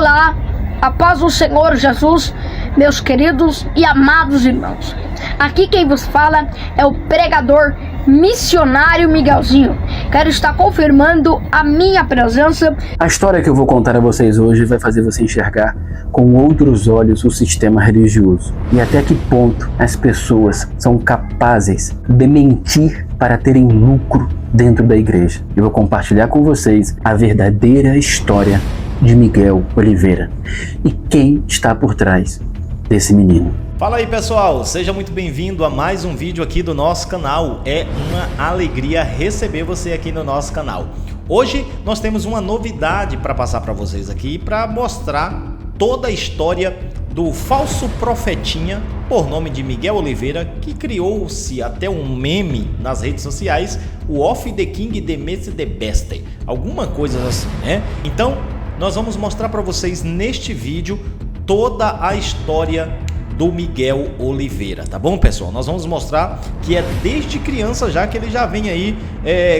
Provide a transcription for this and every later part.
Olá, a paz do Senhor Jesus, meus queridos e amados irmãos. Aqui quem vos fala é o pregador missionário Miguelzinho. Quero estar confirmando a minha presença. A história que eu vou contar a vocês hoje vai fazer você enxergar com outros olhos o sistema religioso e até que ponto as pessoas são capazes de mentir para terem lucro dentro da igreja. Eu vou compartilhar com vocês a verdadeira história de Miguel Oliveira e quem está por trás desse menino. Fala aí pessoal, seja muito bem-vindo a mais um vídeo aqui do nosso canal. É uma alegria receber você aqui no nosso canal. Hoje nós temos uma novidade para passar para vocês aqui, para mostrar toda a história do falso profetinha por nome de Miguel Oliveira, que criou-se até um meme nas redes sociais, o Off the King the Messi the Best, alguma coisa assim, né? Então nós vamos mostrar para vocês neste vídeo toda a história do Miguel Oliveira, tá bom, pessoal? Nós vamos mostrar que é desde criança já que ele já vem aí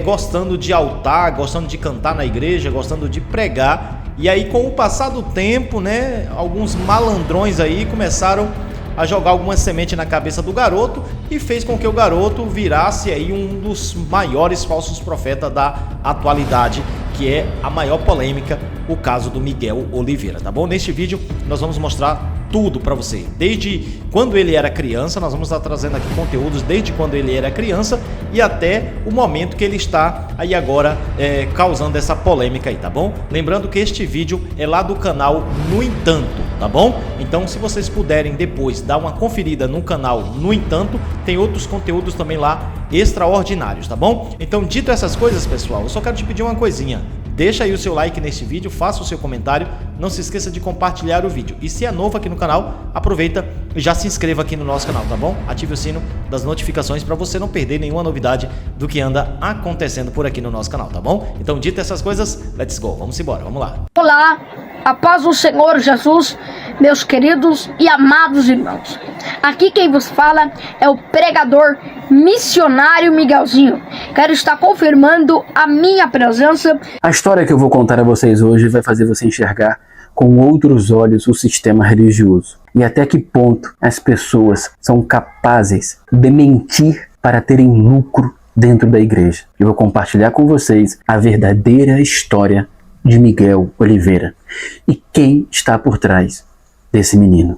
gostando de altar, gostando de cantar na igreja, gostando de pregar. E aí, com o passar do tempo, né, alguns malandrões aí começaram a jogar alguma semente na cabeça do garoto e fez com que o garoto virasse aí um dos maiores falsos profetas da atualidade, que é a maior polêmica, o caso do Miguel Oliveira, tá bom? Neste vídeo nós vamos mostrar tudo para você, desde quando ele era criança. Nós vamos estar trazendo aqui conteúdos desde quando ele era criança e até o momento que ele está aí agora causando essa polêmica aí, tá bom? Lembrando que este vídeo é lá do canal No Entanto, tá bom? Então, se vocês puderem depois dar uma conferida no canal No Entanto, tem outros conteúdos também lá extraordinários, tá bom? Então, dito essas coisas, pessoal, eu só quero te pedir uma coisinha. Deixa aí o seu like nesse vídeo, faça o seu comentário, não se esqueça de compartilhar o vídeo. E se é novo aqui no canal, aproveita e já se inscreva aqui no nosso canal, tá bom? Ative o sino das notificações para você não perder nenhuma novidade do que anda acontecendo por aqui no nosso canal, tá bom? Então, dito essas coisas, let's go, vamos embora, vamos lá. Olá, a paz do Senhor Jesus, meus queridos e amados irmãos. Aqui quem vos fala é o pregador missionário Miguelzinho. Quero estar confirmando a minha presença. A história que eu vou contar a vocês hoje vai fazer você enxergar com outros olhos o sistema religioso e até que ponto as pessoas são capazes de mentir para terem lucro dentro da igreja. Eu vou compartilhar com vocês a verdadeira história de Miguel Oliveira e quem está por trás desse menino.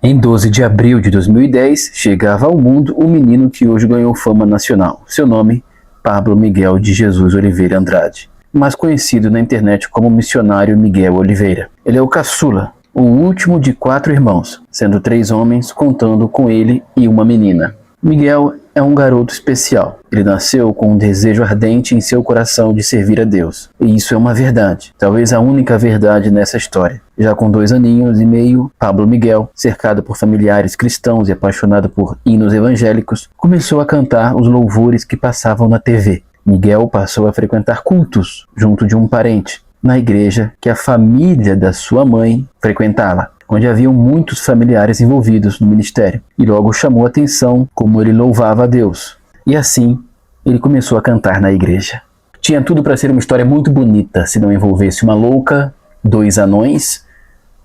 Em 12 de abril de 2010, chegava ao mundo o menino que hoje ganhou fama nacional. Seu nome, Pablo Miguel de Jesus Oliveira Andrade, mais conhecido na internet como missionário Miguel Oliveira. Ele é o caçula, o último de 4 irmãos, sendo 3 homens contando com ele e uma menina. Miguel é um garoto especial. Ele nasceu com um desejo ardente em seu coração de servir a Deus. E isso é uma verdade, talvez a única verdade nessa história. Já com 2 aninhos e meio, Pablo Miguel, cercado por familiares cristãos e apaixonado por hinos evangélicos, começou a cantar os louvores que passavam na TV. Miguel passou a frequentar cultos junto de um parente, na igreja que a família da sua mãe frequentava, onde haviam muitos familiares envolvidos no ministério, e logo chamou a atenção como ele louvava a Deus. E assim, ele começou a cantar na igreja. Tinha tudo para ser uma história muito bonita, se não envolvesse uma louca, 2 anões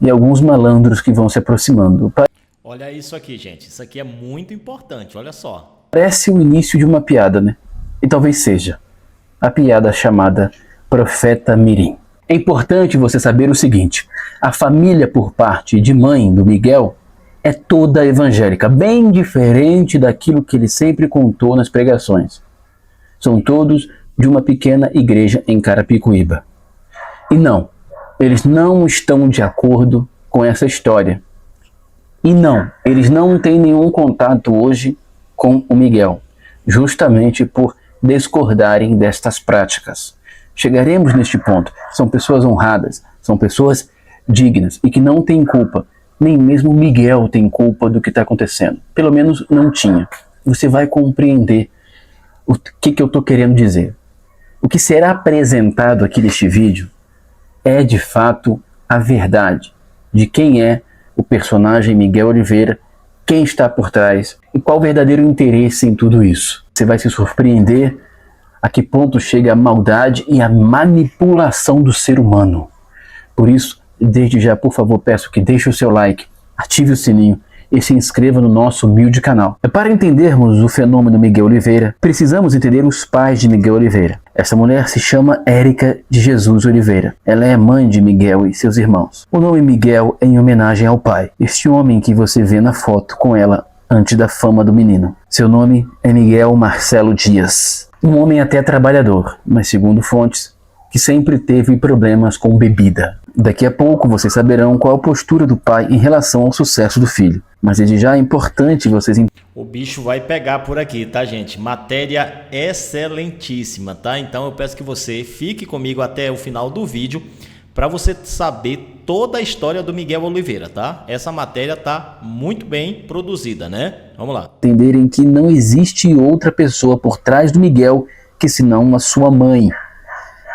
e alguns malandros que vão se aproximando. Olha isso aqui, gente, isso aqui é muito importante, olha só. Parece o início de uma piada, né? E talvez seja a piada chamada Profeta Mirim. É importante você saber o seguinte: a família por parte de mãe do Miguel é toda evangélica, bem diferente daquilo que ele sempre contou nas pregações. São todos de uma pequena igreja em Carapicuíba. E não, eles não estão de acordo com essa história. E não, eles não têm nenhum contato hoje com o Miguel, justamente por discordarem destas práticas. Chegaremos neste ponto. São pessoas honradas, são pessoas dignas e que não têm culpa. Nem mesmo Miguel tem culpa do que está acontecendo. Pelo menos não tinha. Você vai compreender O que eu estou querendo dizer? O que será apresentado aqui neste vídeo é de fato a verdade de quem é o personagem Miguel Oliveira, quem está por trás e qual o verdadeiro interesse em tudo isso. Você vai se surpreender a que ponto chega a maldade e a manipulação do ser humano. Por isso, desde já, por favor, peço que deixe o seu like, ative o sininho e se inscreva no nosso humilde canal. Para entendermos o fenômeno Miguel Oliveira, precisamos entender os pais de Miguel Oliveira. Essa mulher se chama Érica de Jesus Oliveira. Ela é mãe de Miguel e seus irmãos. O nome Miguel é em homenagem ao pai, este homem que você vê na foto com ela antes da fama do menino. Seu nome é Miguel Marcelo Dias. Um homem até trabalhador, mas segundo fontes, que sempre teve problemas com bebida. Daqui a pouco vocês saberão qual a postura do pai em relação ao sucesso do filho. Mas desde já é importante vocês... O bicho vai pegar por aqui, tá, gente? Matéria excelentíssima, tá? Então eu peço que você fique comigo até o final do vídeo para você saber toda a história do Miguel Oliveira, tá? Essa matéria tá muito bem produzida, né? Vamos lá. Entenderem que não existe outra pessoa por trás do Miguel que senão a sua mãe.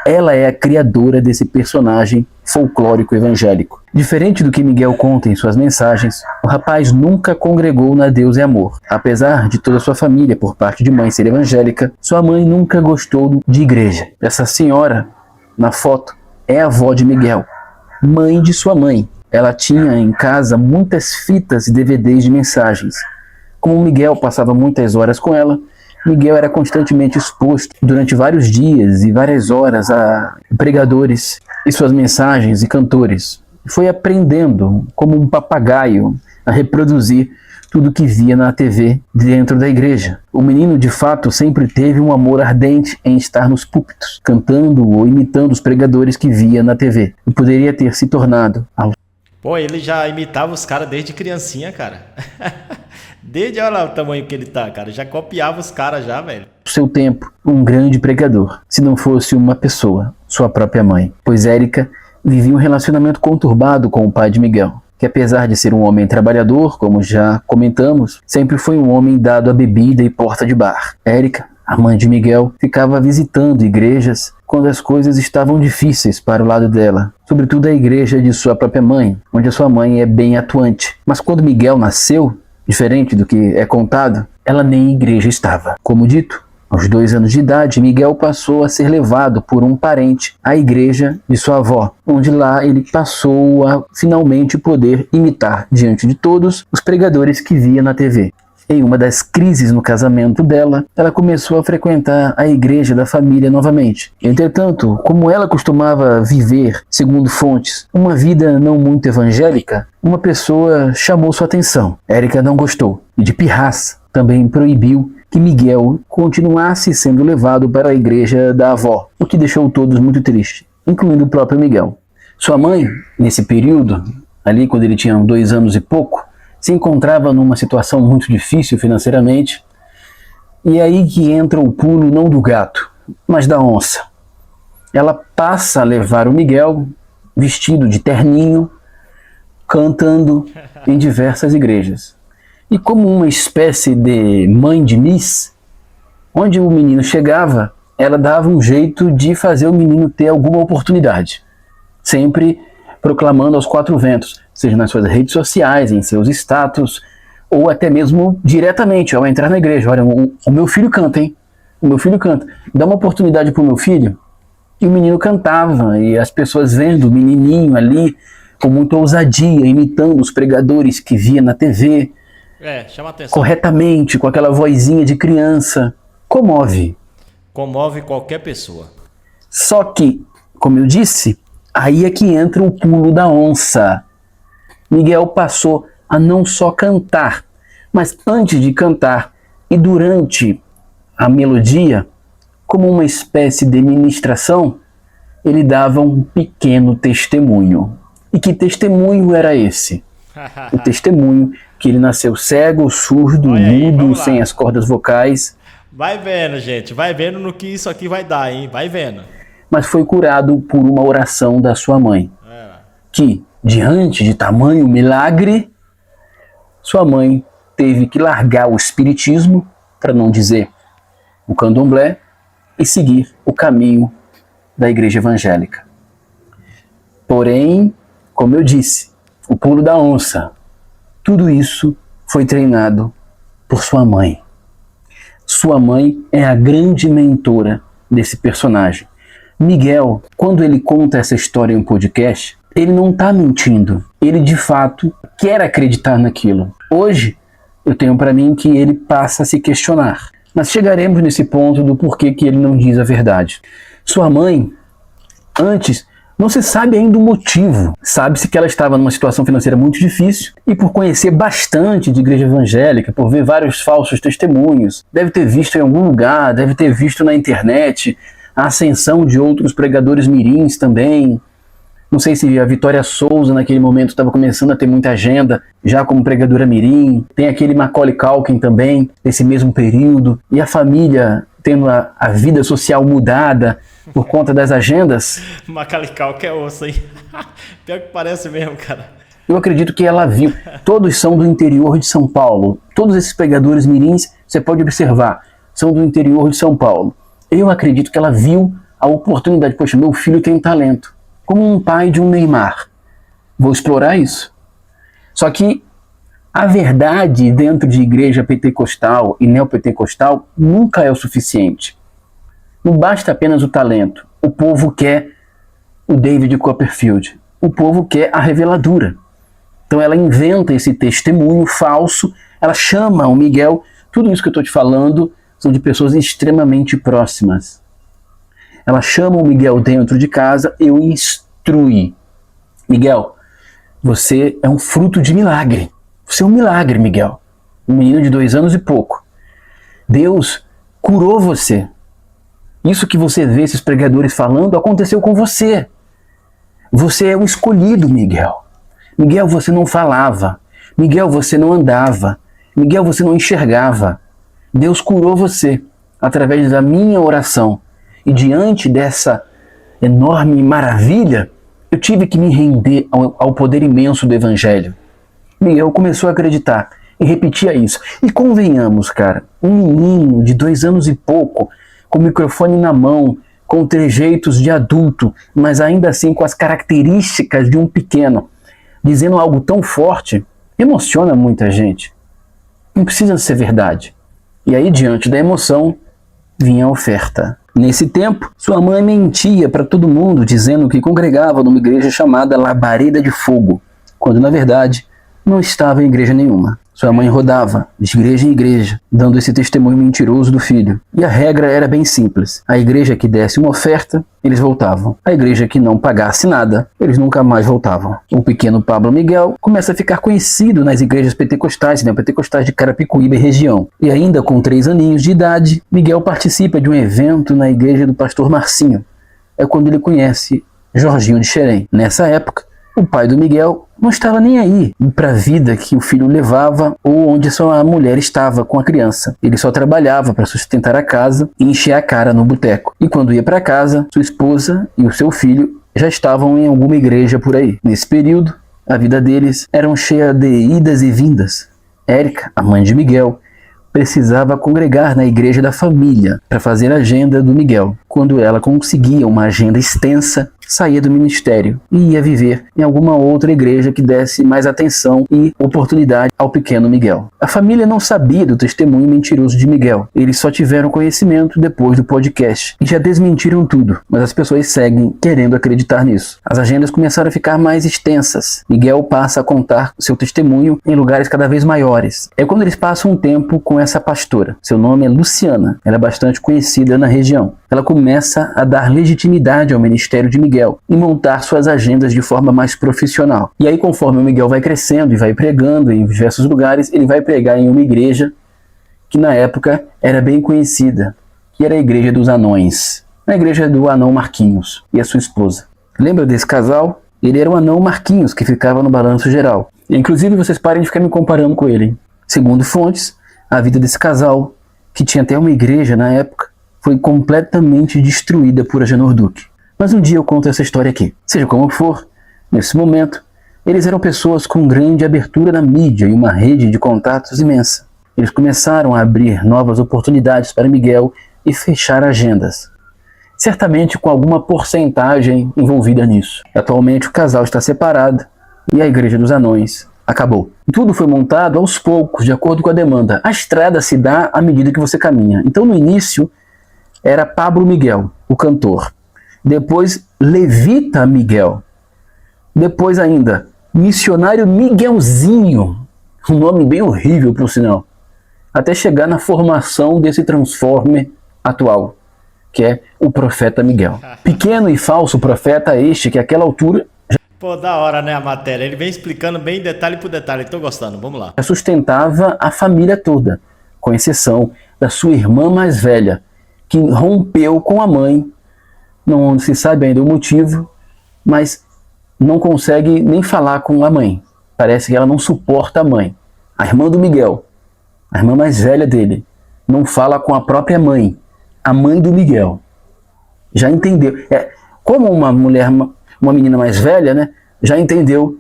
Ela é a criadora desse personagem folclórico evangélico. Diferente do que Miguel conta em suas mensagens, o rapaz nunca congregou na Deus e Amor. Apesar de toda sua família, por parte de mãe, ser evangélica, sua mãe nunca gostou de igreja. Essa senhora, na foto, é a avó de Miguel, mãe de sua mãe. Ela tinha em casa muitas fitas e DVDs de mensagens. Como Miguel passava muitas horas com ela, Miguel era constantemente exposto durante vários dias e várias horas a pregadores e suas mensagens e cantores. Foi aprendendo, como um papagaio, a reproduzir tudo que via na TV dentro da igreja. O menino, de fato, sempre teve um amor ardente em estar nos púlpitos, cantando ou imitando os pregadores que via na TV. E poderia ter se tornado... Pô, ele já imitava os caras desde criancinha, cara. Desde, olha lá o tamanho que ele tá, cara. Já copiava os caras já, velho. Seu tempo, um grande pregador, se não fosse uma pessoa, sua própria mãe. Pois Érica vivia um relacionamento conturbado com o pai de Miguel, que apesar de ser um homem trabalhador, como já comentamos, sempre foi um homem dado à bebida e porta de bar. Érica, a mãe de Miguel, ficava visitando igrejas quando as coisas estavam difíceis para o lado dela, sobretudo a igreja de sua própria mãe, onde a sua mãe é bem atuante. Mas quando Miguel nasceu, diferente do que é contado, ela nem em igreja estava. Como dito, aos 2 anos de idade, Miguel passou a ser levado por um parente à igreja de sua avó, onde lá ele passou a finalmente poder imitar diante de todos os pregadores que via na TV. Em uma das crises no casamento dela, ela começou a frequentar a igreja da família novamente. Entretanto, como ela costumava viver, segundo fontes, uma vida não muito evangélica, uma pessoa chamou sua atenção. Érica não gostou e, de pirraça, também proibiu que Miguel continuasse sendo levado para a igreja da avó, o que deixou todos muito tristes, incluindo o próprio Miguel. Sua mãe, nesse período, ali quando ele tinha 2 anos e pouco, se encontrava numa situação muito difícil financeiramente, e é aí que entra o pulo não do gato, mas da onça. Ela passa a levar o Miguel, vestido de terninho, cantando em diversas igrejas. E como uma espécie de mãe de Miss, onde o menino chegava, ela dava um jeito de fazer o menino ter alguma oportunidade, sempre proclamando aos 4 ventos, seja nas suas redes sociais, em seus status, ou até mesmo diretamente, ao entrar na igreja. Olha, o meu filho canta, hein? O meu filho canta. Dá uma oportunidade pro meu filho. E o menino cantava, e as pessoas vendo o menininho ali, com muita ousadia, imitando os pregadores que via na TV, chama atenção. Corretamente, com aquela vozinha de criança. Comove. Comove qualquer pessoa. Só que, como eu disse, aí é que entra o pulo da onça. Miguel passou a não só cantar, mas antes de cantar e durante a melodia, como uma espécie de ministração, ele dava um pequeno testemunho. E que testemunho era esse? O testemunho que ele nasceu cego, surdo, mudo, sem as cordas vocais. Vai vendo, gente, vai vendo no que isso aqui vai dar, hein? Vai vendo. Mas foi curado por uma oração da sua mãe, que, diante de tamanho milagre, sua mãe teve que largar o espiritismo, para não dizer o candomblé e seguir o caminho da igreja evangélica. Porém, como eu disse, o pulo da onça, tudo isso foi treinado por sua mãe. Sua mãe é a grande mentora desse personagem. Miguel, quando ele conta essa história em um podcast, ele não está mentindo. Ele, de fato, quer acreditar naquilo. Hoje, eu tenho para mim que ele passa a se questionar. Mas chegaremos nesse ponto do porquê que ele não diz a verdade. Sua mãe, antes, não se sabe ainda o motivo. Sabe-se que ela estava numa situação financeira muito difícil e por conhecer bastante de igreja evangélica, por ver vários falsos testemunhos, deve ter visto em algum lugar, deve ter visto na internet a ascensão de outros pregadores mirins também. Não sei se a Vitória Souza naquele momento estava começando a ter muita agenda, já como pregadora mirim. Tem aquele Macaulay Culkin também, nesse mesmo período. E a família tendo a vida social mudada por conta das agendas. Macaulay Culkin é osso, hein? Pior que parece mesmo, cara. Eu acredito que ela viu. Todos são do interior de São Paulo. Todos esses pregadores mirins, você pode observar, são do interior de São Paulo. Eu acredito que ela viu a oportunidade. Poxa, meu filho tem talento. Como um pai de um Neymar. Vou explorar isso. Só que a verdade dentro de igreja pentecostal e neopentecostal nunca é o suficiente. Não basta apenas o talento. O povo quer o David Copperfield. O povo quer a reveladura. Então ela inventa esse testemunho falso, ela chama o Miguel. Tudo isso que eu estou te falando são de pessoas extremamente próximas. Ela chama o Miguel dentro de casa e o instrui. Miguel, você é um fruto de milagre. Você é um milagre, Miguel. Um menino de 2 anos e pouco. Deus curou você. Isso que você vê esses pregadores falando aconteceu com você. Você é um escolhido, Miguel. Miguel, você não falava. Miguel, você não andava. Miguel, você não enxergava. Deus curou você através da minha oração. E diante dessa enorme maravilha, eu tive que me render ao poder imenso do Evangelho. Miguel começou a acreditar e repetia isso. E convenhamos, cara, um menino de 2 anos e pouco, com o microfone na mão, com trejeitos de adulto, mas ainda assim com as características de um pequeno, dizendo algo tão forte, emociona muita gente. Não precisa ser verdade. E aí, diante da emoção, vinha a oferta. Nesse tempo, sua mãe mentia para todo mundo, dizendo que congregava numa igreja chamada Labareda de Fogo, quando na verdade não estava em igreja nenhuma. Sua mãe rodava de igreja em igreja, dando esse testemunho mentiroso do filho. E a regra era bem simples. A igreja que desse uma oferta, eles voltavam. A igreja que não pagasse nada, eles nunca mais voltavam. O pequeno Pablo Miguel começa a ficar conhecido nas igrejas pentecostais, pentecostais de Carapicuíba e região. E ainda com 3 aninhos de idade, Miguel participa de um evento na igreja do pastor Marcinho. É quando ele conhece Jorginho de Xerém. Nessa época, o pai do Miguel não estava nem aí para a vida que o filho levava ou onde sua mulher estava com a criança. Ele só trabalhava para sustentar a casa e encher a cara no boteco. E quando ia para casa, sua esposa e o seu filho já estavam em alguma igreja por aí. Nesse período, a vida deles era cheia de idas e vindas. Érica, a mãe de Miguel, precisava congregar na igreja da família para fazer a agenda do Miguel. Quando ela conseguia uma agenda extensa, saía do ministério e ia viver em alguma outra igreja que desse mais atenção e oportunidade ao pequeno Miguel. A família não sabia do testemunho mentiroso de Miguel. Eles só tiveram conhecimento depois do podcast e já desmentiram tudo, mas as pessoas seguem querendo acreditar nisso. As agendas começaram a ficar mais extensas. Miguel passa a contar seu testemunho em lugares cada vez maiores. É quando eles passam um tempo com essa pastora. Seu nome é Luciana. Ela é bastante conhecida na região. Ela começa a dar legitimidade ao ministério de Miguel e montar suas agendas de forma mais profissional. E aí, conforme o Miguel vai crescendo e vai pregando em diversos lugares, ele vai pregar em uma igreja que na época era bem conhecida, que era a Igreja dos Anões, a igreja do anão Marquinhos e a sua esposa. Lembra desse casal? Ele era o anão Marquinhos, que ficava no balanço geral. E, inclusive, vocês parem de ficar me comparando com ele. Segundo fontes, a vida desse casal, que tinha até uma igreja na época, foi completamente destruída por Agenor Duque. Mas um dia eu conto essa história aqui. Seja como for, nesse momento, eles eram pessoas com grande abertura na mídia e uma rede de contatos imensa. Eles começaram a abrir novas oportunidades para Miguel e fechar agendas. Certamente com alguma porcentagem envolvida nisso. Atualmente o casal está separado e a Igreja dos Anões acabou. Tudo foi montado aos poucos, de acordo com a demanda. A estrada se dá à medida que você caminha. Então no início era Pablo Miguel, o cantor. Depois Levita Miguel. Depois ainda Missionário Miguelzinho. Um nome bem horrível, por sinal. Até chegar na formação desse Transformer atual, que é o Profeta Miguel. Pequeno e falso profeta este que àquela altura Pô, da hora, né, a matéria. Ele vem explicando bem detalhe por detalhe. Tô gostando, vamos lá. já sustentava a família toda, com exceção da sua irmã mais velha, que rompeu com a mãe. Não se sabe ainda o motivo, mas não consegue nem falar com a mãe. Parece que ela não suporta a mãe. A irmã do Miguel, a irmã mais velha dele, não fala com a própria mãe, a mãe do Miguel. Já entendeu. Como uma mulher, uma menina mais velha, né, já entendeu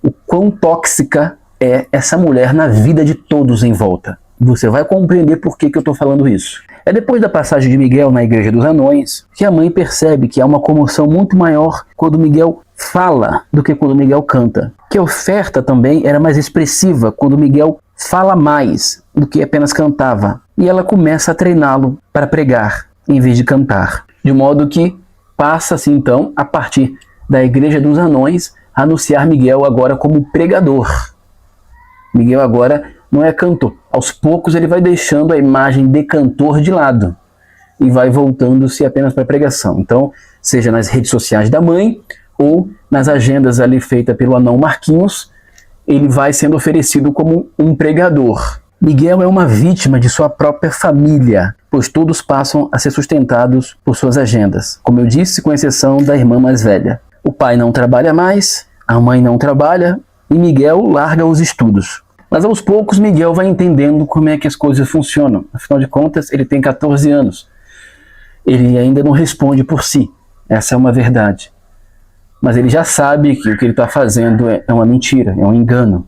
o quão tóxica é essa mulher na vida de todos em volta. Você vai compreender por que eu estou falando isso. É depois da passagem de Miguel na Igreja dos Anões que a mãe percebe que há uma comoção muito maior quando Miguel fala do que quando Miguel canta. Que a oferta também era mais expressiva quando Miguel fala mais do que apenas cantava. E ela começa a treiná-lo para pregar em vez de cantar. De modo que passa-se então, a partir da Igreja dos Anões, a anunciar Miguel agora como pregador. Miguel agora não é cantor. Aos poucos ele vai deixando a imagem de cantor de lado e vai voltando-se apenas para a pregação. Então, seja nas redes sociais da mãe ou nas agendas ali feitas pelo anão Marquinhos, ele vai sendo oferecido como um pregador. Miguel é uma vítima de sua própria família, pois todos passam a ser sustentados por suas agendas. Como eu disse, com exceção da irmã mais velha. O pai não trabalha mais, a mãe não trabalha e Miguel larga os estudos. Mas aos poucos Miguel vai entendendo como é que as coisas funcionam. Afinal de contas, ele tem 14 anos. Ele ainda não responde por si. Essa é uma verdade. Mas ele já sabe que o que ele está fazendo é uma mentira, é um engano.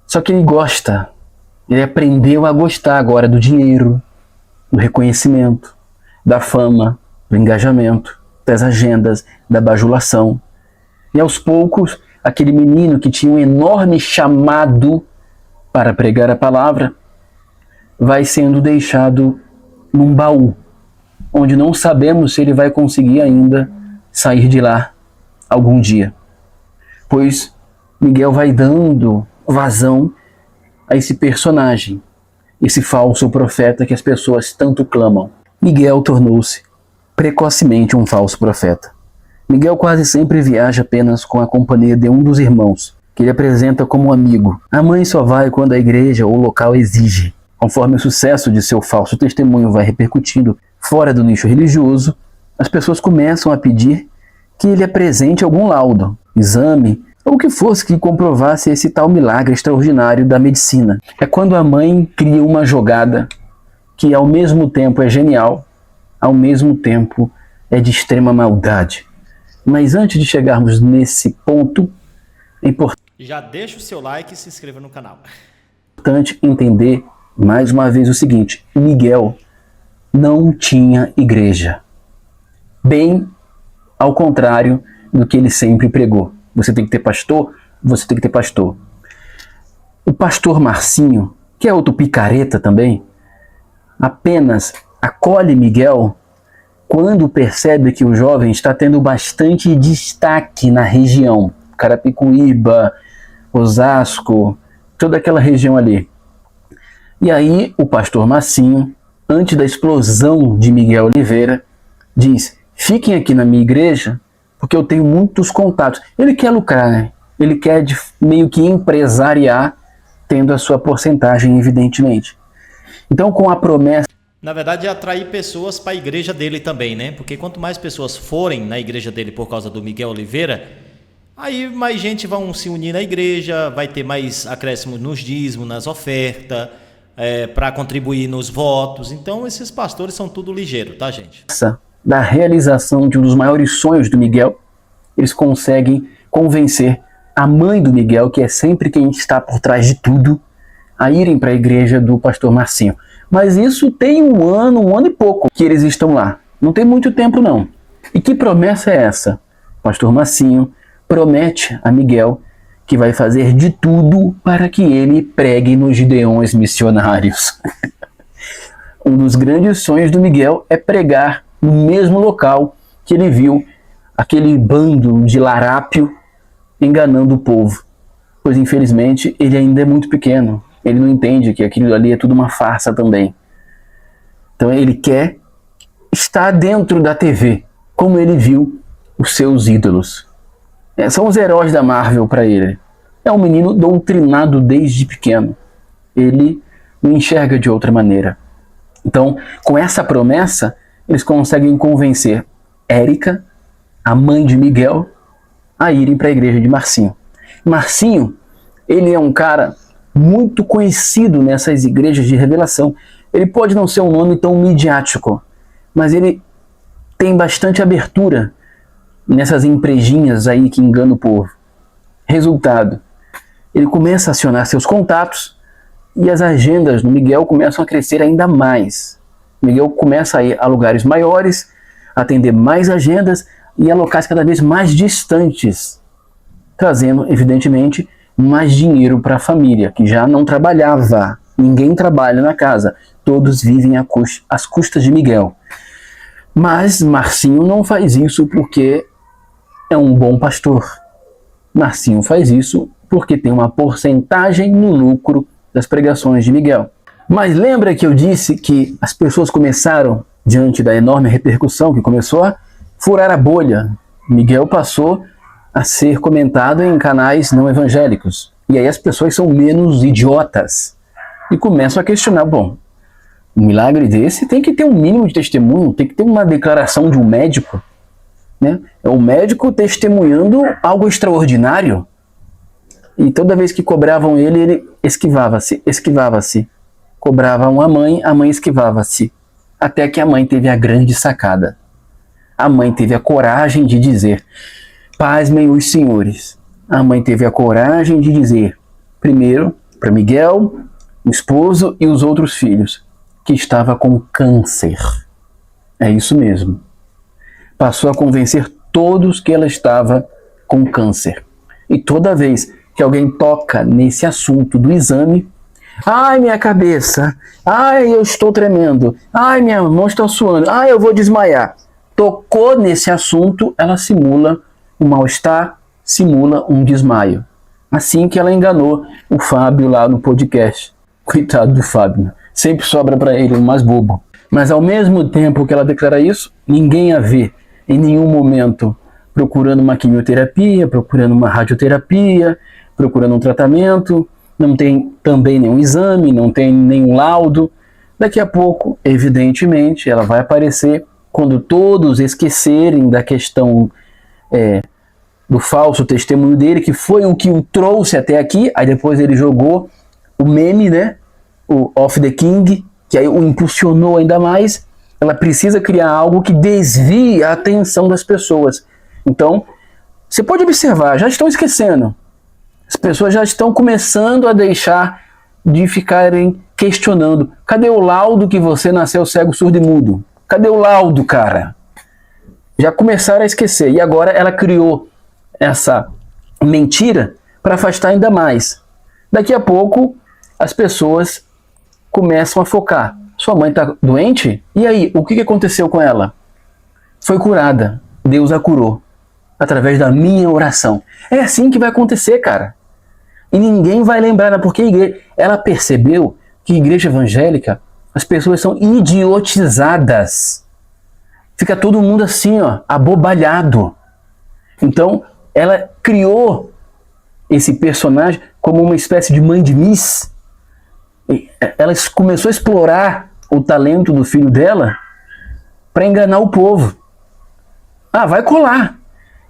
Só que ele gosta. Ele aprendeu a gostar agora do dinheiro, do reconhecimento, da fama, do engajamento, das agendas, da bajulação. E aos poucos, aquele menino que tinha um enorme chamado para pregar a palavra vai sendo deixado num baú, onde não sabemos se ele vai conseguir ainda sair de lá algum dia. Pois Miguel vai dando vazão a esse personagem, esse falso profeta que as pessoas tanto clamam. Miguel tornou-se precocemente um falso profeta. Miguel quase sempre viaja apenas com a companhia de um dos irmãos, que ele apresenta como amigo. A mãe só vai quando a igreja ou o local exige. Conforme o sucesso de seu falso testemunho vai repercutindo fora do nicho religioso, as pessoas começam a pedir que ele apresente algum laudo, exame, ou o que fosse que comprovasse esse tal milagre extraordinário da medicina. É quando a mãe cria uma jogada que ao mesmo tempo é genial, ao mesmo tempo é de extrema maldade. Mas antes de chegarmos nesse ponto, é Já deixa o seu like e se inscreva no canal. importante entender mais uma vez o seguinte: Miguel não tinha igreja. Bem ao contrário do que ele sempre pregou. Você tem que ter pastor, você tem que ter pastor. O pastor Marcinho, que é outro picareta também, apenas acolhe Miguel quando percebe que o jovem está tendo bastante destaque na região. Carapicuíba, Osasco, toda aquela região ali. E aí o pastor Marcinho, antes da explosão de Miguel Oliveira, diz: fiquem aqui na minha igreja, porque eu tenho muitos contatos. Ele quer lucrar, né? Ele quer meio que empresariar, tendo a sua porcentagem, evidentemente. Então, com a promessa... Na verdade, é atrair pessoas para a igreja dele também, né? Porque quanto mais pessoas forem na igreja dele por causa do Miguel Oliveira, aí mais gente vão se unir na igreja, vai ter mais acréscimos nos dízimos, nas ofertas, para contribuir nos votos. Então, esses pastores são tudo ligeiro, tá, gente? Da realização de um dos maiores sonhos do Miguel, eles conseguem convencer a mãe do Miguel, que é sempre quem está por trás de tudo, a irem para a igreja do pastor Marcinho. Mas isso tem um ano e pouco que eles estão lá. Não tem muito tempo não. E que promessa é essa? Pastor Marcinho promete a Miguel que vai fazer de tudo para que ele pregue nos gideões missionários. Um dos grandes sonhos do Miguel é pregar no mesmo local que ele viu aquele bando de larápio enganando o povo. Pois infelizmente ele ainda é muito pequeno. Ele não entende que aquilo ali é tudo uma farsa também. Então ele quer estar dentro da TV, como ele viu os seus ídolos. São os heróis da Marvel para ele. É um menino doutrinado desde pequeno. Ele não enxerga de outra maneira. Então, com essa promessa, eles conseguem convencer Érica, a mãe de Miguel, a irem para a igreja de Marcinho. Marcinho, ele é um cara muito conhecido nessas igrejas de revelação. Ele pode não ser um nome tão midiático, mas ele tem bastante abertura nessas emprejinhas aí que enganam o povo. Resultado, ele começa a acionar seus contatos e as agendas do Miguel começam a crescer ainda mais. Miguel começa a ir a lugares maiores, atender mais agendas e a locais cada vez mais distantes, trazendo, evidentemente, mais dinheiro para a família, que já não trabalhava. Ninguém trabalha na casa, todos vivem às custas de Miguel. Mas Marcinho não faz isso porque é um bom pastor. Marcinho faz isso porque tem uma porcentagem no lucro das pregações de Miguel. Mas lembra que eu disse que as pessoas começaram, diante da enorme repercussão que começou, a furar a bolha. Miguel passou a ser comentado em canais não evangélicos. E aí as pessoas são menos idiotas e começam a questionar, bom, um milagre desse tem que ter um mínimo de testemunho, tem que ter uma declaração de um médico, né? É um médico testemunhando algo extraordinário. E toda vez que cobravam ele esquivava-se. Cobravam a mãe esquivava-se. Até que a mãe teve a grande sacada. A mãe teve a coragem de dizer, pasmem os senhores. A mãe teve a coragem de dizer, primeiro, para Miguel, o esposo e os outros filhos, que estava com câncer. É isso mesmo. Passou a convencer todos que ela estava com câncer. E toda vez que alguém toca nesse assunto do exame, ai, minha cabeça, ai, eu estou tremendo, ai, minha mão está suando, ai, eu vou desmaiar. Tocou nesse assunto, ela simula um mal-estar, simula um desmaio. Assim que ela enganou o Fábio lá no podcast. Coitado do Fábio, sempre sobra para ele um mais bobo. Mas ao mesmo tempo que ela declara isso, ninguém a vê em nenhum momento procurando uma quimioterapia, procurando uma radioterapia, procurando um tratamento, não tem também nenhum exame, não tem nenhum laudo. Daqui a pouco, evidentemente, ela vai aparecer quando todos esquecerem da questão do falso testemunho dele, que foi o que o trouxe até aqui. Aí depois ele jogou o meme, né? O Of the King, que aí o impulsionou ainda mais. Ela precisa criar algo que desvie a atenção das pessoas. Então, você pode observar, já estão esquecendo. As pessoas já estão começando a deixar de ficarem questionando. Cadê o laudo que você nasceu cego, surdo e mudo? Cadê o laudo, cara? Já começaram a esquecer. E agora ela criou essa mentira para afastar ainda mais. Daqui a pouco, as pessoas começam a focar. Sua mãe está doente? E aí, o que aconteceu com ela? Foi curada. Deus a curou. Através da minha oração. É assim que vai acontecer, cara. E ninguém vai lembrar, né? Porque ela percebeu que igreja evangélica, as pessoas são idiotizadas. Fica todo mundo assim, ó, abobalhado. Então, ela criou esse personagem como uma espécie de mãe de Miss. Ela começou a explorar o talento do filho dela para enganar o povo. Ah, vai colar.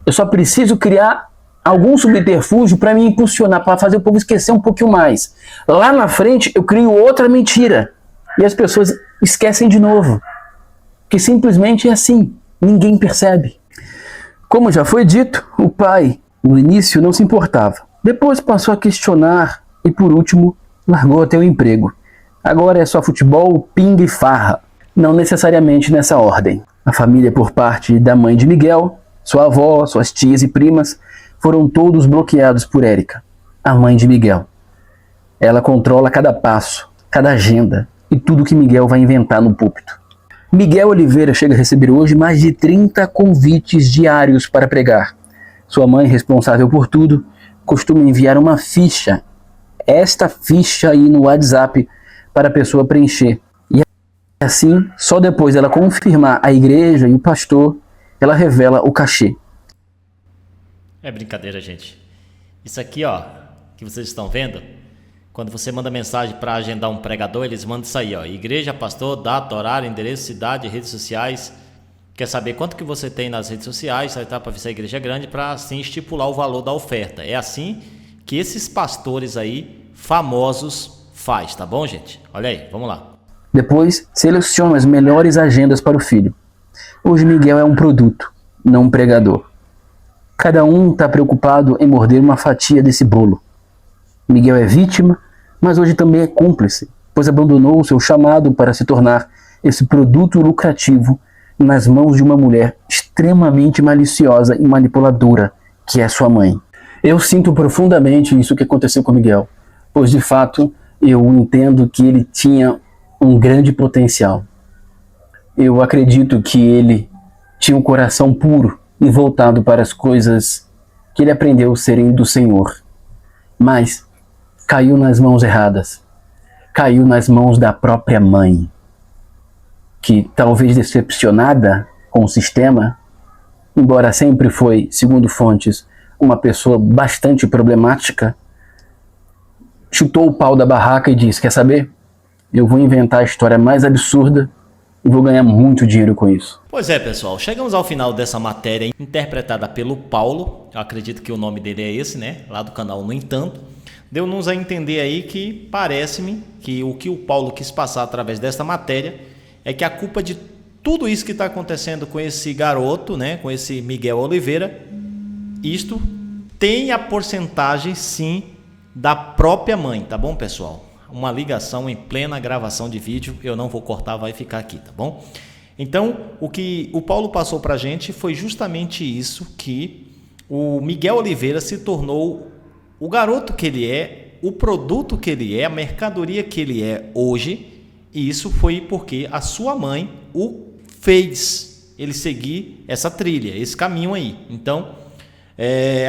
Eu só preciso criar algum subterfúgio para me impulsionar, para fazer o povo esquecer um pouquinho mais. Lá na frente, eu crio outra mentira. E as pessoas esquecem de novo. Que simplesmente é assim. Ninguém percebe. Como já foi dito, o pai, no início, não se importava. Depois passou a questionar e, por último, largou até o emprego. Agora é só futebol, pinga e farra. Não necessariamente nessa ordem. A família por parte da mãe de Miguel, sua avó, suas tias e primas, foram todos bloqueados por Érica, a mãe de Miguel. Ela controla cada passo, cada agenda e tudo que Miguel vai inventar no púlpito. Miguel Oliveira chega a receber hoje mais de 30 convites diários para pregar. Sua mãe, responsável por tudo, costuma enviar uma ficha, esta ficha aí no WhatsApp, para a pessoa preencher. E assim, só depois dela confirmar a igreja e o pastor, ela revela o cachê. É brincadeira, gente. Isso aqui, ó, que vocês estão vendo, quando você manda mensagem para agendar um pregador, eles mandam isso aí, ó, igreja, pastor, data, horário, endereço, cidade, redes sociais. Quer saber quanto que você tem nas redes sociais, tá, para ver se a igreja é grande, para assim estipular o valor da oferta. É assim que esses pastores aí, famosos, faz, tá bom, gente? Olha aí, vamos lá. Depois, seleciona as melhores agendas para o filho. Hoje Miguel é um produto, não um pregador. Cada um está preocupado em morder uma fatia desse bolo. Miguel é vítima, mas hoje também é cúmplice, pois abandonou o seu chamado para se tornar esse produto lucrativo nas mãos de uma mulher extremamente maliciosa e manipuladora, que é sua mãe. Eu sinto profundamente isso que aconteceu com Miguel, pois de fato eu entendo que ele tinha um grande potencial. Eu acredito que ele tinha um coração puro e voltado para as coisas que ele aprendeu serem do Senhor. Mas caiu nas mãos erradas. Caiu nas mãos da própria mãe, que talvez decepcionada com o sistema, embora sempre foi, segundo fontes, uma pessoa bastante problemática, chutou o pau da barraca e disse, quer saber? Eu vou inventar a história mais absurda e vou ganhar muito dinheiro com isso. Pois é, pessoal, chegamos ao final dessa matéria interpretada pelo Paulo, eu acredito que o nome dele é esse, né? Lá do canal No Entanto. Deu-nos a entender aí que parece-me que o Paulo quis passar através desta matéria é que a culpa de tudo isso que está acontecendo com esse garoto, né? Com esse Miguel Oliveira, isto tem a porcentagem sim da própria mãe, tá bom, pessoal? Uma ligação em plena gravação de vídeo, eu não vou cortar, vai ficar aqui, tá bom? Então, o que o Paulo passou pra gente foi justamente isso, que o Miguel Oliveira se tornou o garoto que ele é, o produto que ele é, a mercadoria que ele é hoje, e isso foi porque a sua mãe o fez ele seguir essa trilha, esse caminho aí. Então,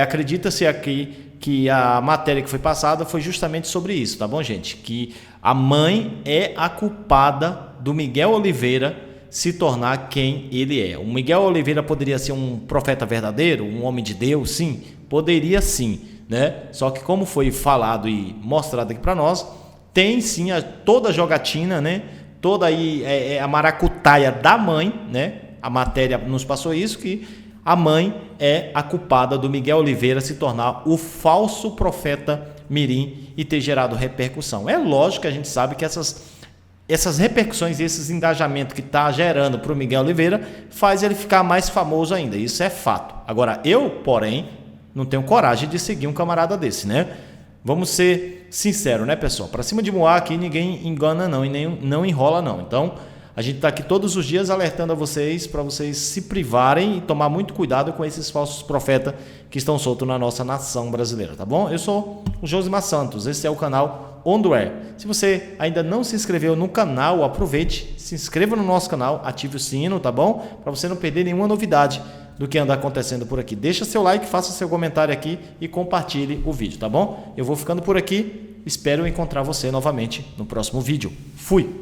acredita-se aqui que a matéria que foi passada foi justamente sobre isso, tá bom, gente? Que a mãe é a culpada do Miguel Oliveira se tornar quem ele é. O Miguel Oliveira poderia ser um profeta verdadeiro, um homem de Deus, sim? Poderia sim, né? Só que como foi falado e mostrado aqui para nós, tem sim toda a jogatina, né? Toda aí a maracutaia da mãe, né? A matéria nos passou isso, que a mãe é a culpada do Miguel Oliveira se tornar o falso profeta mirim e ter gerado repercussão. É lógico que a gente sabe que essas repercussões e esses engajamentos que está gerando para o Miguel Oliveira faz ele ficar mais famoso ainda. Isso é fato. Agora, eu, porém, não tenho coragem de seguir um camarada desse, né? Vamos ser sinceros, né, pessoal? Para cima de Moá aqui ninguém engana não e nem não enrola não. Então, a gente está aqui todos os dias alertando a vocês para vocês se privarem e tomar muito cuidado com esses falsos profetas que estão soltos na nossa nação brasileira, tá bom? Eu sou o Josimar Santos, esse é o canal On The Air. Se você ainda não se inscreveu no canal, aproveite, se inscreva no nosso canal, ative o sino, tá bom? Para você não perder nenhuma novidade do que anda acontecendo por aqui. Deixa seu like, faça seu comentário aqui e compartilhe o vídeo, tá bom? Eu vou ficando por aqui, espero encontrar você novamente no próximo vídeo. Fui!